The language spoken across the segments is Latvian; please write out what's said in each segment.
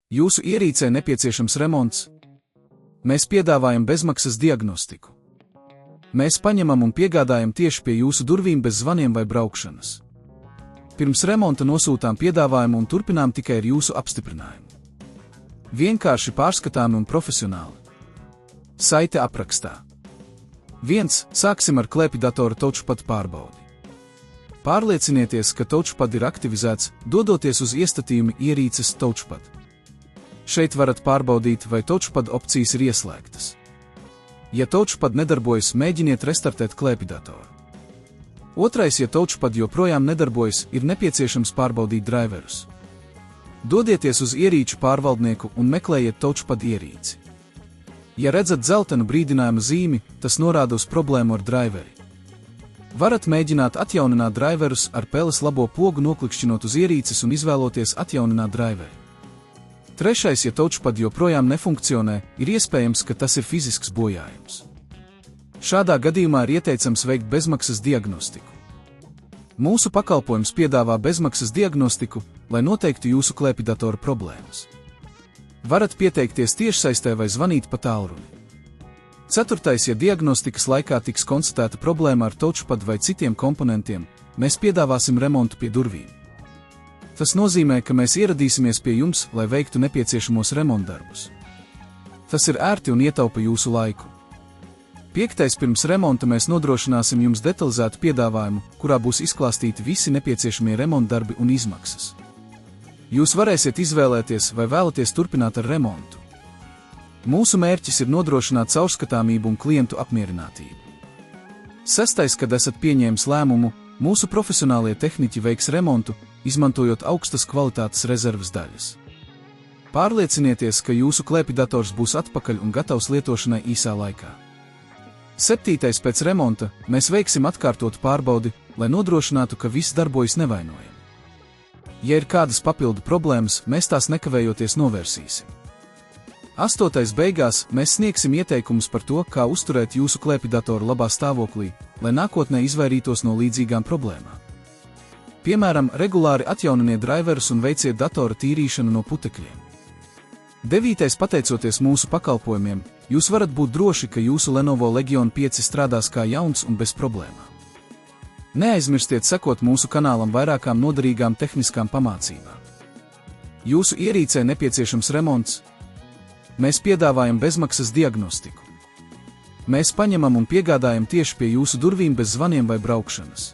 Jūsu ierīcē nepieciešams remonts? Mēs piedāvājam bezmaksas diagnostiku. Mēs paņemam un piegādājam tieši pie jūsu durvīm bez zvaniem vai braukšanas. Pirms remonta nosūtām piedāvājumu un turpinām tikai ar jūsu apstiprinājumu. Vienkārši pārskatāmi un profesionāli. Saite aprakstā. 1. Sāksim ar klēpjdatoru touchpad pārbaudi. Pārliecinieties, ka touchpad ir aktivizēts, dodoties uz iestatījumi ierīces touchpad. Šeit varat pārbaudīt, vai touchpad opcijas ir ieslēgtas. Ja touchpad nedarbojas, mēģiniet restartēt klēpjdatoru. 2. Ja touchpad joprojām nedarbojas, ir nepieciešams pārbaudīt driverus. Dodieties uz ierīču pārvaldnieku un meklējiet touchpad ierīci. Ja redzat dzeltenu brīdinājumu zīmi, tas norāda uz problēmu ar driveri. Varat mēģināt atjaunināt driverus ar peles labo pogu, noklikšķinot uz ierīces un izvēloties atjaunināt driveri. 3. Ja touchpad joprojām nefunkcionē, ir iespējams, ka tas ir fizisks bojājums. Šādā gadījumā ir ieteicams veikt bezmaksas diagnostiku. Mūsu pakalpojums piedāvā bezmaksas diagnostiku, lai noteiktu jūsu klēpjdatoru problēmas. Varat pieteikties tiešsaistē vai zvanīt pa tālruni. 4. Ja diagnostikas laikā tiks konstatēta problēma ar touchpad vai citiem komponentiem, mēs piedāvāsim remontu pie durvīm. Tas nozīmē, ka mēs ieradīsimies pie jums, lai veiktu nepieciešamos remontdarbus. Tas ir ērti un ietaupa jūsu laiku. 5. Pirms remonta mēs nodrošināsim jums detalizētu piedāvājumu, kurā būs izklāstīti visi nepieciešamie remontdarbi un izmaksas. Jūs varēsiet izvēlēties, vai vēlaties turpināt ar remontu. Mūsu mērķis ir nodrošināt caurskatāmību un klientu apmierinātību. 6. Kad esat pieņēmis lēmumu, mūsu profesionālie tehniķi veiks remontu, izmantojot augstas kvalitātes rezerves daļas. Pārliecinieties, ka jūsu klēpjdators būs atpakaļ un gatavs lietošanai īsā laikā. 7. Pēc remonta mēs veiksim atkārtotu pārbaudi, lai nodrošinātu, ka viss darbojas nevainojami. Ja ir kādas papildu problēmas, mēs tās nekavējoties novērsīsim. 8. Beigās mēs sniegsim ieteikumus par to, kā uzturēt jūsu klēpjdatoru labā stāvoklī, lai nākotnē izvairītos no līdzīgām problēmām. Piemēram, regulāri atjauniniet driverus un veiciet datora tīrīšanu no putekļiem. 9. Pateicoties mūsu pakalpojumiem, jūs varat būt droši, ka jūsu Lenovo Legion 5 strādās kā jauns un bez problēmām. Neaizmirstiet sekot mūsu kanālam vairākām noderīgām tehniskām pamācībām. Jūsu ierīcē nepieciešams remonts? Mēs piedāvājam bezmaksas diagnostiku. Mēs paņemam un piegādājam tieši pie jūsu durvīm bez zvaniem vai braukšanas.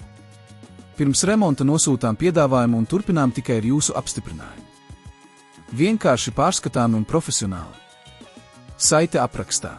Pirms remonta nosūtām piedāvājumu un turpinām tikai ar jūsu apstiprinājumu. Vienkārši pārskatāmi un profesionāli. Saite aprakstā.